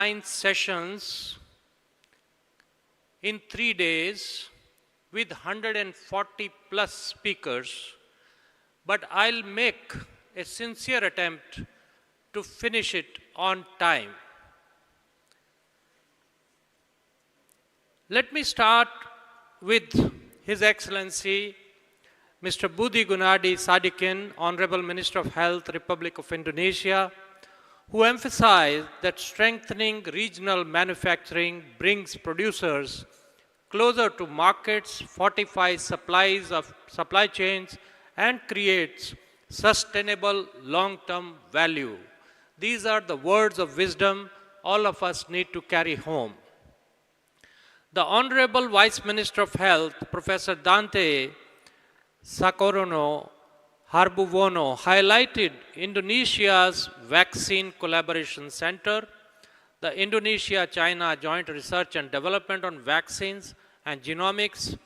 9 sessions in 3 days with 140 plus speakers, but I'll make a sincere attempt to finish it on time. Let me start with His Excellency Mr. Budi Gunadi Sadikin, Honorable Minister of Health, Republic of Indonesia, who emphasized that strengthening regional manufacturing brings producers closer to markets, fortifies supply chains, and creates sustainable long-term value. These are the words of wisdom all of us need to carry home. The Honorable Vice Minister of Health, Professor Dante Sakorono Harbuvono, highlighted Indonesia's Vaccine Collaboration Center, the Indonesia-China Joint Research and Development on Vaccines and Genomics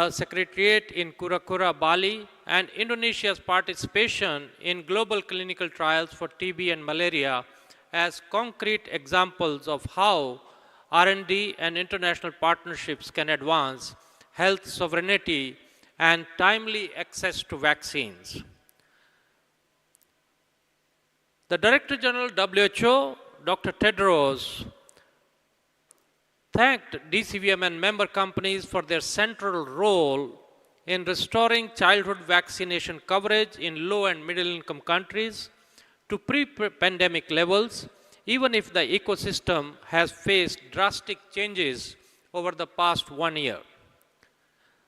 Secretariat in Kura-Kura, Bali, and Indonesia's participation in global clinical trials for TB and malaria as concrete examples of how R&D and international partnerships can advance health sovereignty and timely access to vaccines. The Director General WHO, Dr. Tedros, thanked DCVMN member companies for their central role in restoring childhood vaccination coverage in low and middle income countries to pre-pandemic levels, even if the ecosystem has faced drastic changes over the past 1 year.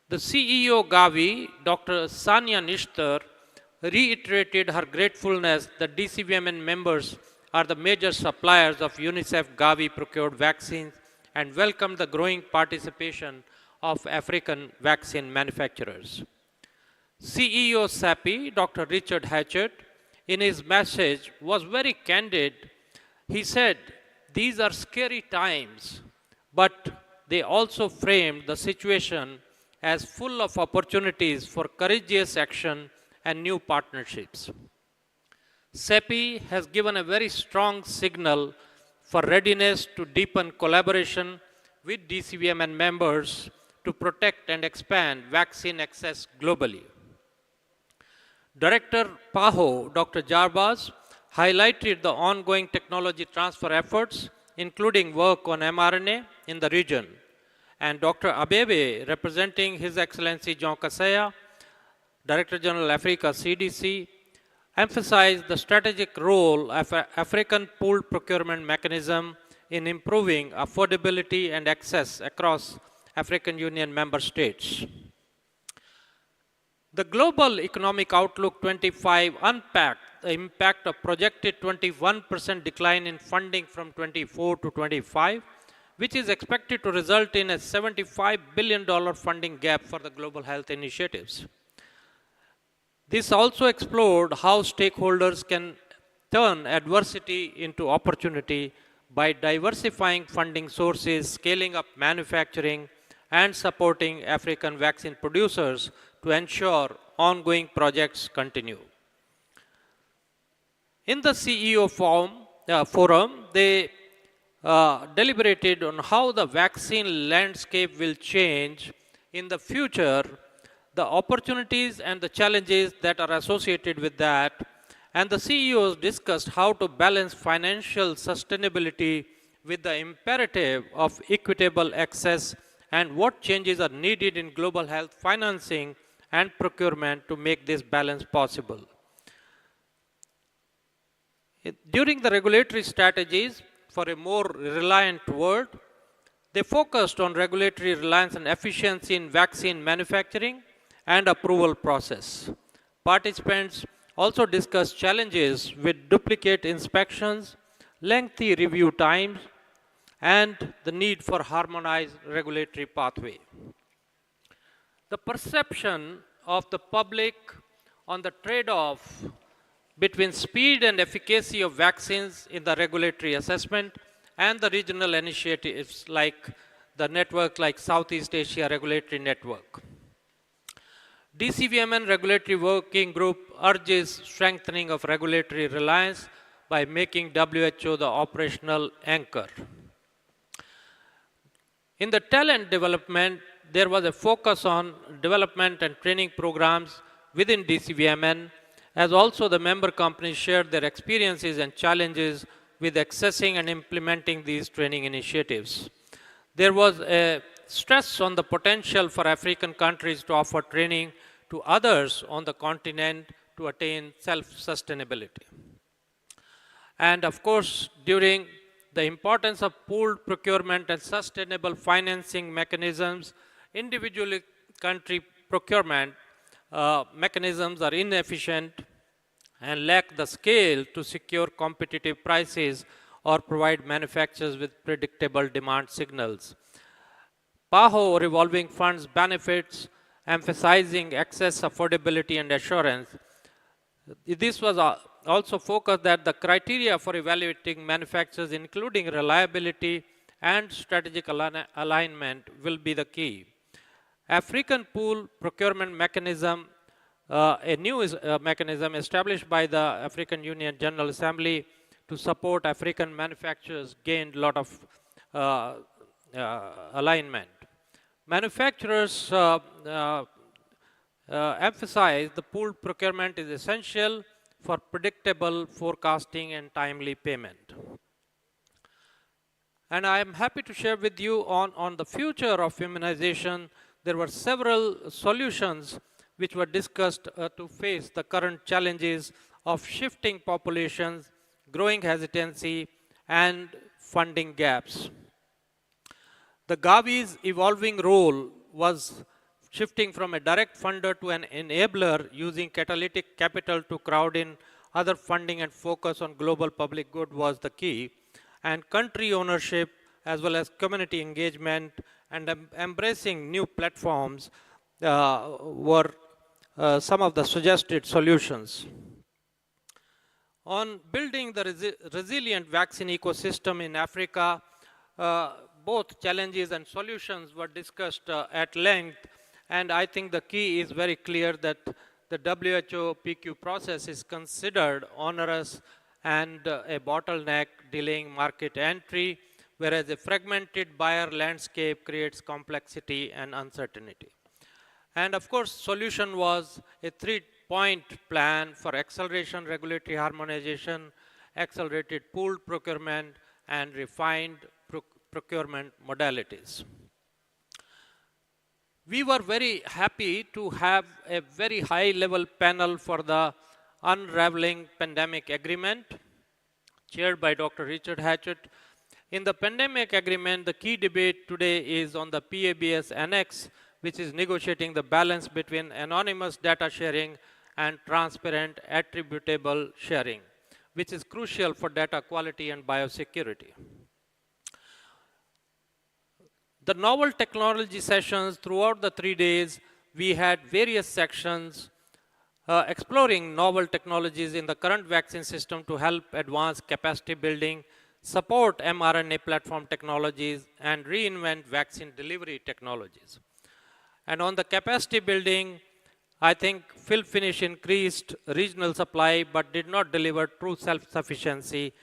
The CEO Gavi, Dr. Sanya Nishtar, reiterated her gratefulness that DCVMN members are the major suppliers of UNICEF Gavi procured vaccines and welcomed the growing participation of African vaccine manufacturers. CEO SAPI, Dr. Richard Hatchett, in his message was very candid. He said, "These are scary times, but they also framed the situation as full of opportunities for courageous action and new partnerships." CEPI has given a very strong signal for readiness to deepen collaboration with DCVMN members to protect and expand vaccine access globally. Director PAHO, Dr. Jarbas, highlighted the ongoing technology transfer efforts, including work on mRNA in the region. And Dr. Abebe, representing His Excellency John Kaseya, Director General Africa CDC, emphasized the strategic role of African pooled procurement mechanism in improving affordability and access across African Union member states. The Global Economic Outlook 25 unpacked the impact of projected 21% decline in funding from 24 to 25, which is expected to result in a $75 billion funding gap for the global health initiatives. This also explored how stakeholders can turn adversity into opportunity by diversifying funding sources, scaling up manufacturing, and supporting African vaccine producers to ensure ongoing projects continue. In the CEO forum, they deliberated on how the vaccine landscape will change in the future, the opportunities and the challenges that are associated with that, and the CEOs discussed how to balance financial sustainability with the imperative of equitable access and what changes are needed in global health financing and procurement to make this balance possible. During the regulatory strategies for a more reliant world, they focused on regulatory reliance and efficiency in vaccine manufacturing and approval process. Participants also discussed challenges with duplicate inspections, lengthy review times, and the need for harmonized regulatory pathway. The perception of the public on the trade-off between speed and efficacy of vaccines in the regulatory assessment and the regional initiatives like the network like Southeast Asia Regulatory Network. DCVMN Regulatory Working Group urges strengthening of regulatory reliance by making WHO the operational anchor. In the talent development, there was a focus on development and training programs within DCVMN, as also the member companies shared their experiences and challenges with accessing and implementing these training initiatives. There was a stress on the potential for African countries to offer training to others on the continent to attain self-sustainability. And of course, during the importance of pooled procurement and sustainable financing mechanisms, individual country procurement mechanisms are inefficient and lack the scale to secure competitive prices or provide manufacturers with predictable demand signals. PAHO revolving funds benefits, emphasizing access, affordability, and assurance. This was also focused that the criteria for evaluating manufacturers, including reliability and strategic alignment, will be the key. African pool procurement mechanism, a new mechanism established by the African Union General Assembly to support African manufacturers, gained a lot of alignment. Manufacturers emphasize the pooled procurement is essential for predictable forecasting and timely payment. And I am happy to share with you on the future of immunization. There were several solutions which were discussed to face the current challenges of shifting populations, growing hesitancy, and funding gaps. The Gavi's evolving role was shifting from a direct funder to an enabler, using catalytic capital to crowd in other funding and focus on global public good was the key. And country ownership, as well as community engagement and embracing new platforms were some of the suggested solutions. On building the resilient vaccine ecosystem in Africa, both challenges and solutions were discussed at length, and I think the key is very clear that the WHO PQ process is considered onerous and a bottleneck delaying market entry, whereas a fragmented buyer landscape creates complexity and uncertainty. And of course, solution was a 3-point plan for acceleration, regulatory harmonization, accelerated pooled procurement, and refined procurement modalities. We were very happy to have a very high-level panel for the Unraveling Pandemic Agreement, chaired by Dr. Richard Hatchett. In the pandemic agreement, the key debate today is on the PABS Annex, which is negotiating the balance between anonymous data sharing and transparent attributable sharing, which is crucial for data quality and biosecurity. The novel technology sessions throughout the 3 days, we had various sections exploring novel technologies in the current vaccine system to help advance capacity building, support mRNA platform technologies, and reinvent vaccine delivery technologies. And on the capacity building, I think fill finish increased regional supply but did not deliver true self-sufficiency.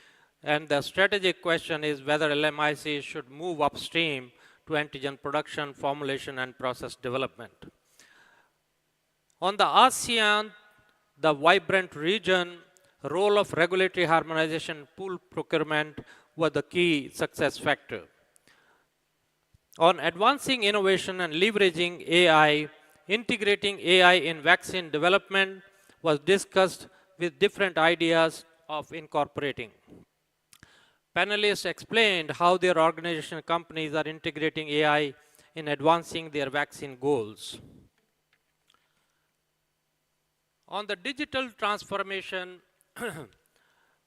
And the strategic question is whether LMIC should move upstream to antigen production, formulation, and process development. On the ASEAN, the vibrant region, role of regulatory harmonization, pool procurement were the key success factor. On advancing innovation and leveraging AI, integrating AI in vaccine development was discussed with different ideas of incorporating. Panelists explained how their organization companies are integrating AI in advancing their vaccine goals. On the digital transformation,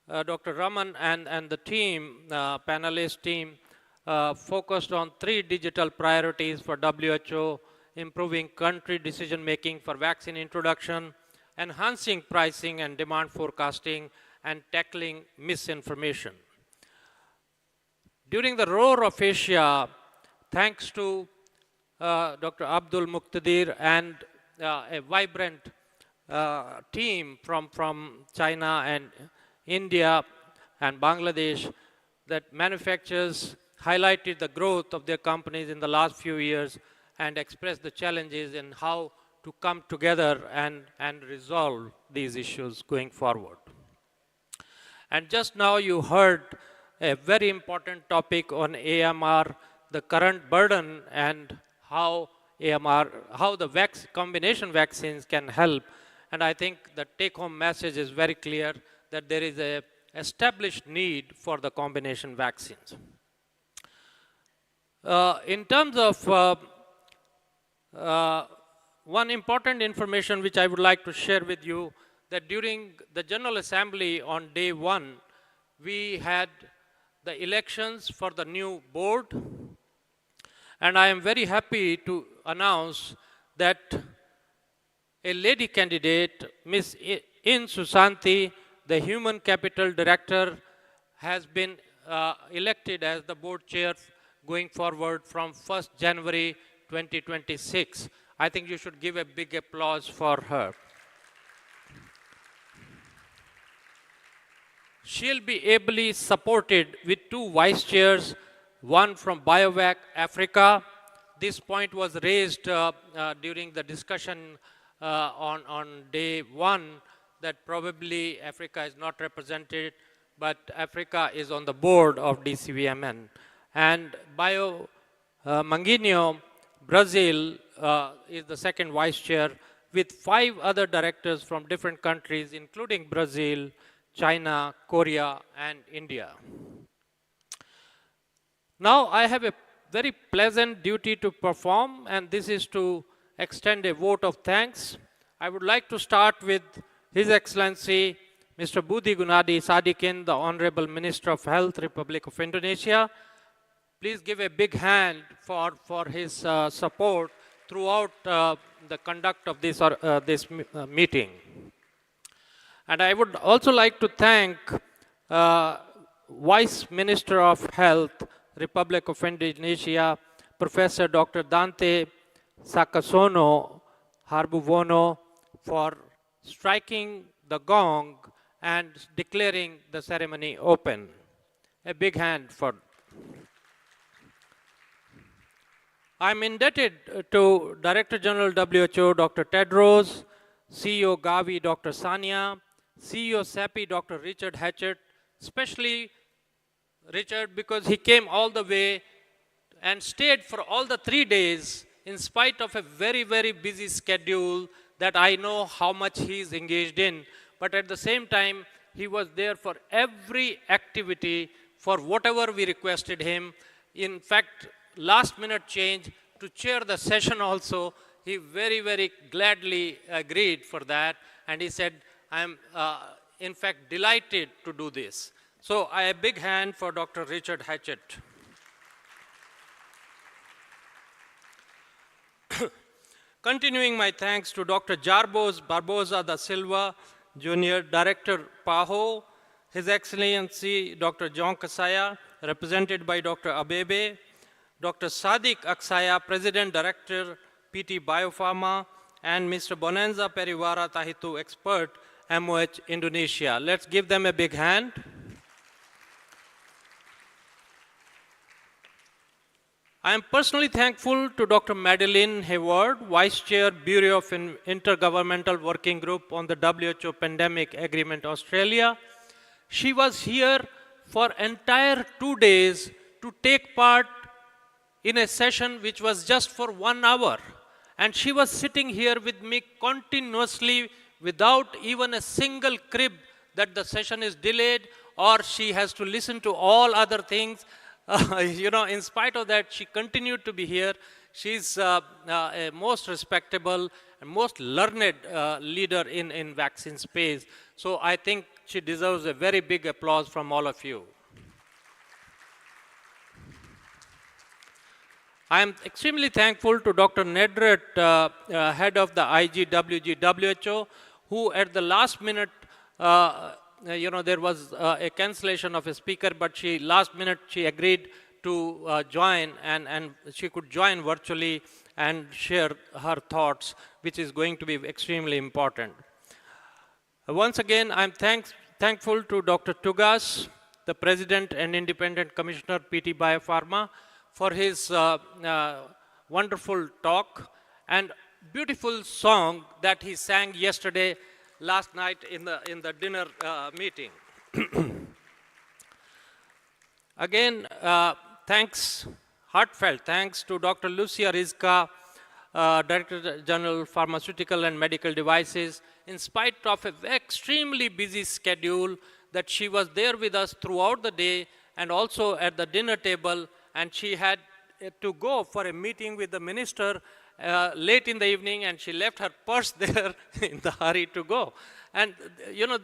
Dr. Raman and the team, panelist team, focused on 3 digital priorities for WHO: improving country decision-making for vaccine introduction, enhancing pricing and demand forecasting, and tackling misinformation. During the Roar of Asia, thanks to Dr. Abdul Muqtadir and a vibrant team from China and India, and Bangladesh that manufacturers highlighted the growth of their companies in the last few years and expressed the challenges in how to come together and resolve these issues going forward. And just now you heard a very important topic on AMR, the current burden and how AMR, how the combination vaccines can help. And I think the take-home message is very clear that there is a established need for the combination vaccines. In terms of one important information which I would like to share with you, that during the General Assembly on day 1, we had the elections for the new board. And I am very happy to announce that a lady candidate, Ms. In Susanti, the Human Capital Director, has been elected as the board chair going forward from 1st January 2026. I think you should give a big applause for her. She'll be ably supported with 2 vice chairs, one from BioVac Africa. This point was raised during the discussion on day 1 that probably Africa is not represented, but Africa is on the board of DCVMN. And Manguinho, Brazil, is the second vice chair with 5 other directors from different countries, including Brazil, China, Korea, and India. Now I have a very pleasant duty to perform, and this is to extend a vote of thanks. I would like to start with His Excellency Mr. Budi Gunadi Sadikin, the Honorable Minister of Health, Republic of Indonesia. Please give a big hand for his support throughout the conduct of this meeting. And I would also like to thank Vice Minister of Health, Republic of Indonesia, Professor Dr. Dante Sakasono Harbuvono, for striking the gong and declaring the ceremony open. A big hand for. I'm indebted to Director General WHO, Dr. Tedros, CEO Gavi, Dr. Sania, CEO SAPI, Dr. Richard Hatchett, especially Richard because he came all the way and stayed for all the 3 days in spite of a very, very busy schedule that I know how much he is engaged in. But at the same time, he was there for every activity, for whatever we requested him. In fact, last minute change to chair the session also, he very, very gladly agreed for that. And he said, I'm in fact delighted to do this. So a big hand for Dr. Richard Hatchett. Continuing my thanks to Dr. Jarbos Barbosa da Silva, Junior Director PAHO, His Excellency Dr. John Kasaya, represented by Dr. Abebe, Dr. Sadiq Aksaya, President Director, PT Biopharma, and Mr. Bonanza Periwara Tahitu, Expert, MOH Indonesia. Let's give them a big hand. I am personally thankful to Dr. Madeline Hayward, Vice Chair, Bureau of Intergovernmental Working Group on the WHO Pandemic Agreement Australia. She was here for entire 2 days to take part in a session which was just for 1 hour. And she was sitting here with me continuously without even a single crib that the session is delayed or she has to listen to all other things. In spite of that, she continued to be here. She's a most respectable and most learned leader in vaccine space. So I think she deserves a very big applause from all of you. I am extremely thankful to Dr. Nedret, head of the IGWG WHO, who at the last minute, there was a cancellation of a speaker, but last minute she agreed to join and she could join virtually and share her thoughts, which is going to be extremely important. Once again, I'm thankful to Dr. Tugas, the President and Independent Commissioner, PT Biopharma, for his wonderful talk and beautiful song that he sang last night in the dinner meeting. Again, heartfelt thanks to Dr. Lucia Rizka, Director General Pharmaceutical and Medical Devices, in spite of an extremely busy schedule, that she was there with us throughout the day and also at the dinner table, and she had to go for a meeting with the minister late in the evening, and she left her purse there in the hurry to go. And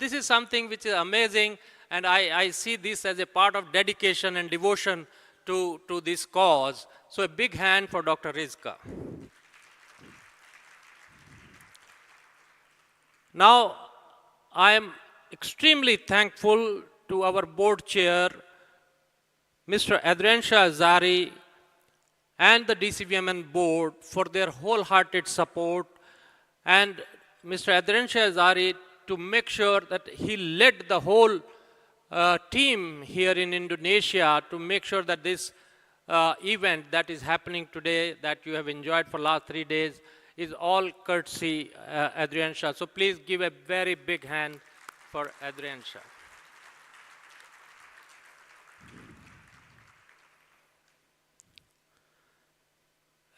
this is something which is amazing, and I see this as a part of dedication and devotion to this cause. So a big hand for Dr. Rizka. Now, I am extremely thankful to our board chair, Mr. Adriansha Azari, and the DCVMN board for their wholehearted support, and Mr. Adriansha Azari to make sure that he led the whole team here in Indonesia to make sure that this event that is happening today, that you have enjoyed for last 3 days, is all courtesy Adriansha. So please give a very big hand for Adriansha.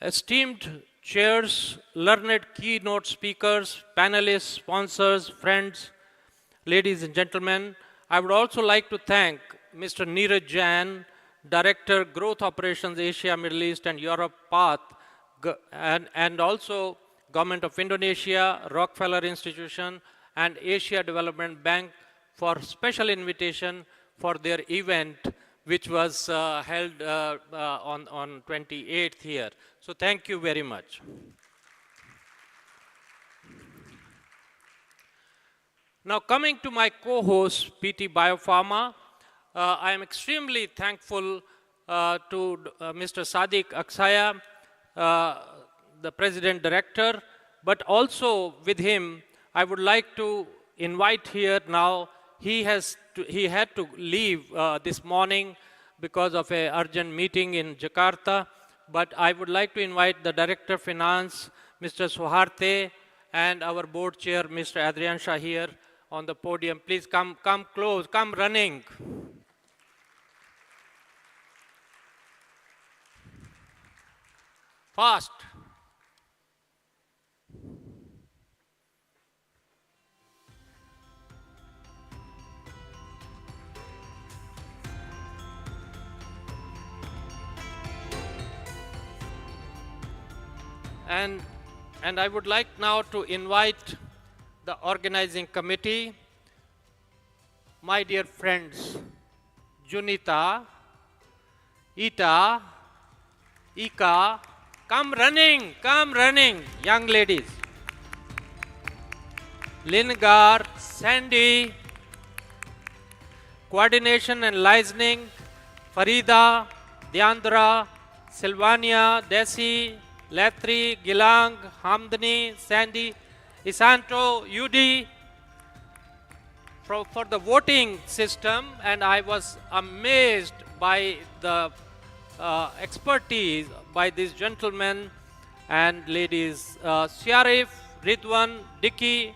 Esteemed chairs, learned keynote speakers, panelists, sponsors, friends, ladies and gentlemen, I would also like to thank Mr. Neeraj Jain, Director, Growth Operations Asia, Middle East and Europe, PATH, and also Government of Indonesia, Rockefeller Institution, and Asia Development Bank for special invitation for their event, which was held on 28th here. So thank you very much. Now coming to my co-host, PT Biopharma, I am extremely thankful to Mr. Sadiq Aksaya, the President Director, but also with him, I would like to invite here now, he had to leave this morning because of an urgent meeting in Jakarta, but I would like to invite the Director of Finance, Mr. Suharte, and our board chair, Mr. Adriansha, here on the podium. Please come close, come running. Fast. And I would like now to invite the organizing committee, my dear friends, Junita, Ita, Ika, come running, young ladies. Lingar, Sandy, coordination and licensing, Farida, Diandra, Silvania, Desi, Latri, Gilang, Hamdani, Sandy, Isanto, Yudi, for the voting system, and I was amazed by the expertise by these gentlemen and ladies, Syarif, Ridwan, Dicky,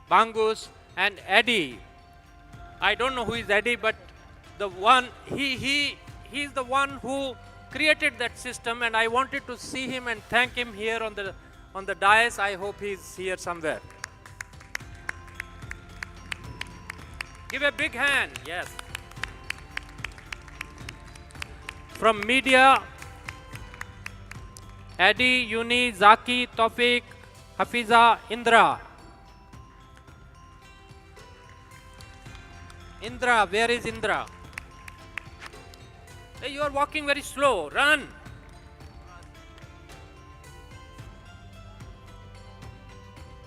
Bangus, and Eddie. I don't know who is Eddie, but the one, he's the one who created that system, and I wanted to see him and thank him here on the dais. I hope he's here somewhere. Give a big hand, yes. From media, Eddie, Yuni, Zaki, Tawfiq, Hafiza, Indra. Indra, where is Indra? Hey, you are walking very slow. Run.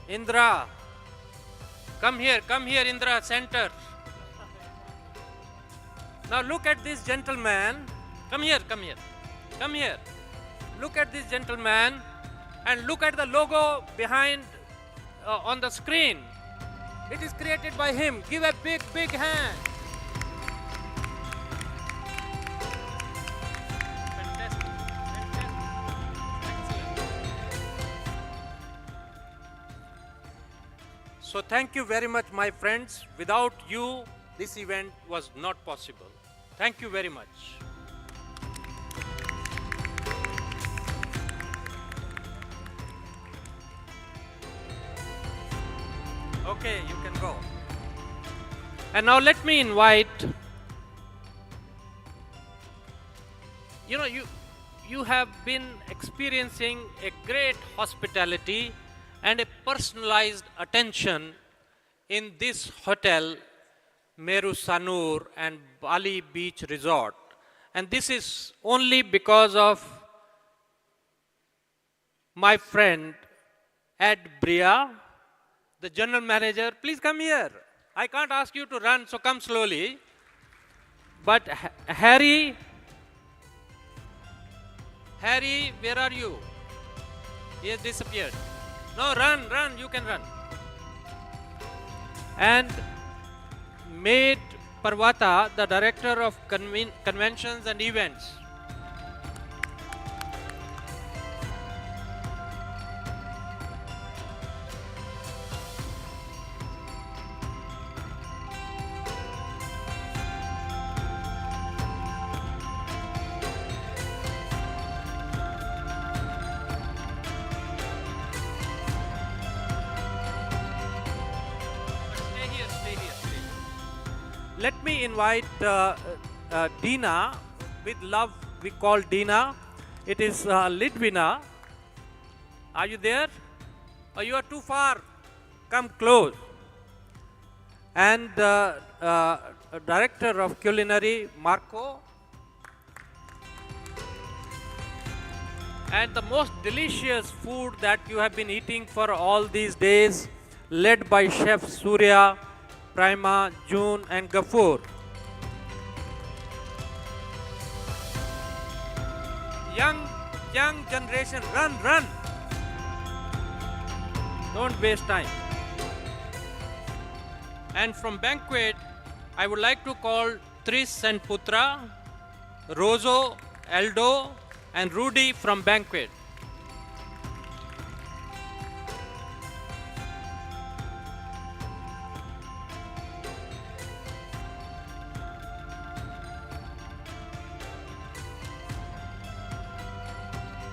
Indra. Come here, Indra, center. Now look at this gentleman. Come here. Look at this gentleman and look at the logo behind on the screen. It is created by him. Give a big hand. So thank you very much, my friends. Without you, this event was not possible. Thank you very much. Okay, you can go. And now let me invite, you have been experiencing a great hospitality and a personalized attention in this hotel, Meru Sanur and Bali Beach Resort. And this is only because of my friend Ed Bria, the general manager. Please come here. I can't ask you to run, so come slowly. But Harry, where are you? He has disappeared. No, run, you can run. And Maid Parvata, the director of conventions and events. Let me invite Dina. With love, we call Dina. It is Lidvina. Are you there? Or you are too far? Come close. And Director of Culinary, Marco. And the most delicious food that you have been eating for all these days, led by Chef Surya, Prima, June and Gafoor. Young generation, run. Don't waste time. And from banquet, I would like to call Tris and Putra, Roso, Aldo and Rudy from banquet.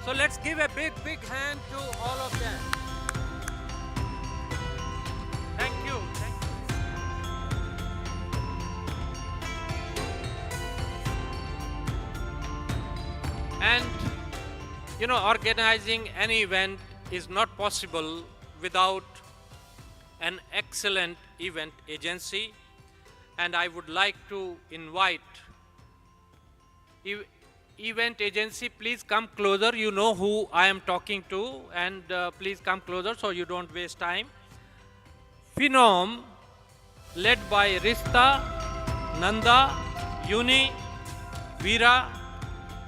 So let's give a big hand to all of them. Thank you. And organizing an event is not possible without an excellent event agency. And I would like to invite event agency, please come closer. You know who I am talking to, and please come closer so you don't waste time. Phenom, led by Rista, Nanda, Uni, Veera,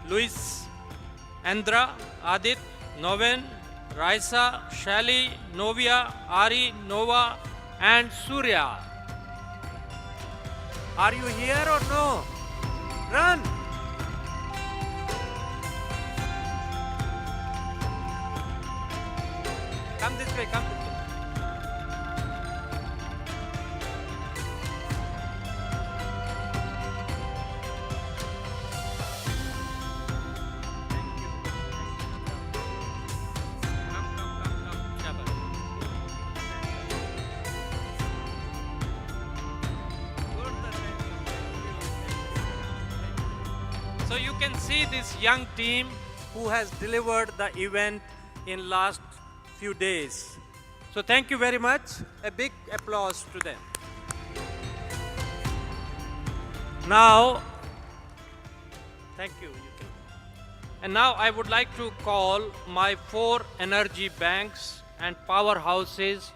Luis, Andra, Adit, Noven, Raisa, Shali, Novia, Ari, Nova, and Surya. Are you here or no? Run! Come this way, come this way. So you can see this young team who has delivered the event in last few days. So thank you very much. A big applause to them. Now, thank you. And now I would like to call my 4 energy banks and powerhouses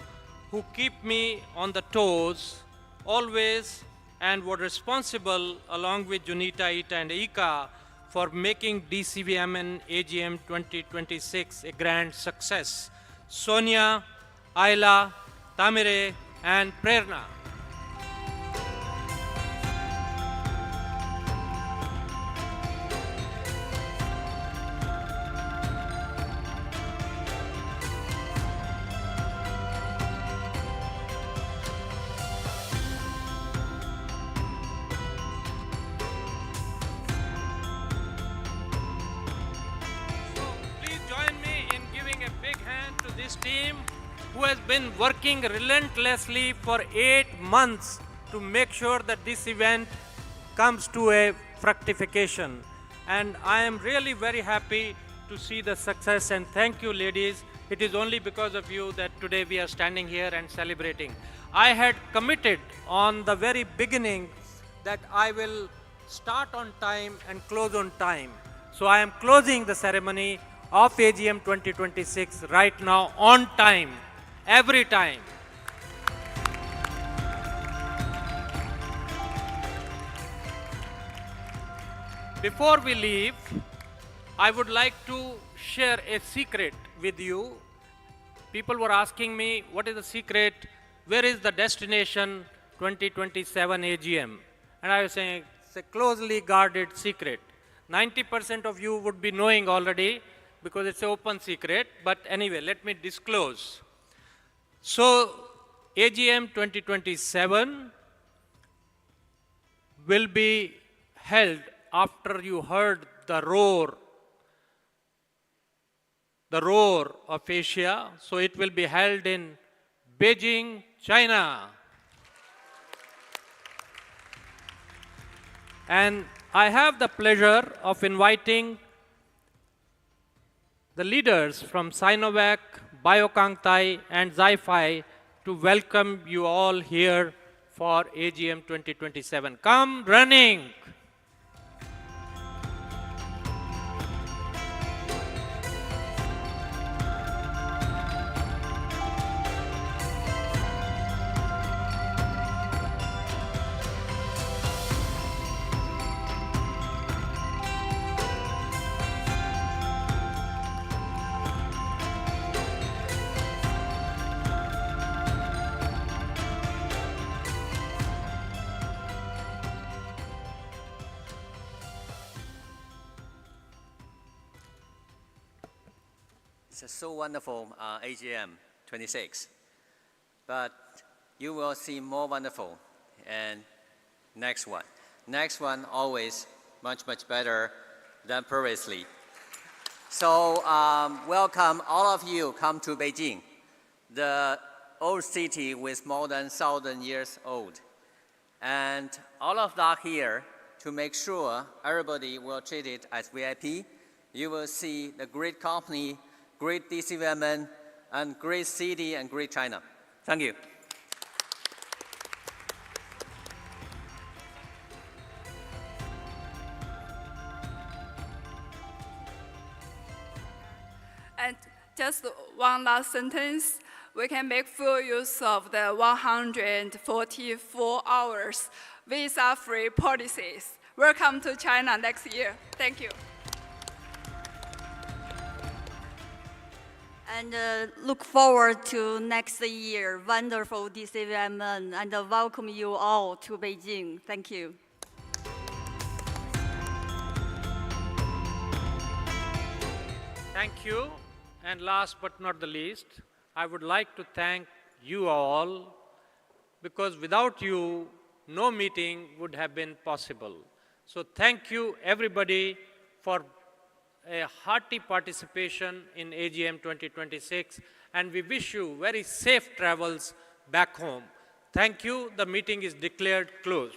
who keep me on the toes always and were responsible along with Junita, Ita and Ika for making DCVMN AGM 2026 a grand success. Sonia, Ayla, Tamire and Prerna. this team who has been working relentlessly for 8 months to make sure that this event comes to a fructification. And I am really very happy to see the success, and thank you, ladies. It is only because of you that today we are standing here and celebrating. I had committed on the very beginning that I will start on time and close on time. So I am closing the ceremony of AGM 2026 right now on time, every time. Before we leave, I would like to share a secret with you. People were asking me, what is the secret? Where is the destination 2027 AGM? And I was saying, it's a closely guarded secret. 90% of you would be knowing already because it's an open secret. But anyway, let me disclose. So, AGM 2027 will be held after you heard the roar of Asia. So it will be held in Beijing, China. And I have the pleasure of inviting the leaders from Sinovac, Biocangtai, and Zyphi to welcome you all here for AGM 2027. Come running. It's so wonderful, AGM 26. But you will see more wonderful and next one. Next one always much better than previously. So welcome all of you come to Beijing, the old city with more than 1,000 years old. And all of that here to make sure everybody will treat it as VIP. You will see the great company, great DCVMN, and great city and great China. Thank you. And just one last sentence, we can make full use of the 144 hours visa-free policies. Welcome to China next year. Thank you. And look forward to next year, wonderful DCVMN, and welcome you all to Beijing. Thank you. Thank you. And last but not the least, I would like to thank you all, because without you, no meeting would have been possible. So thank you everybody for a hearty participation in AGM 2026, and we wish you very safe travels back home. Thank you. The meeting is declared closed.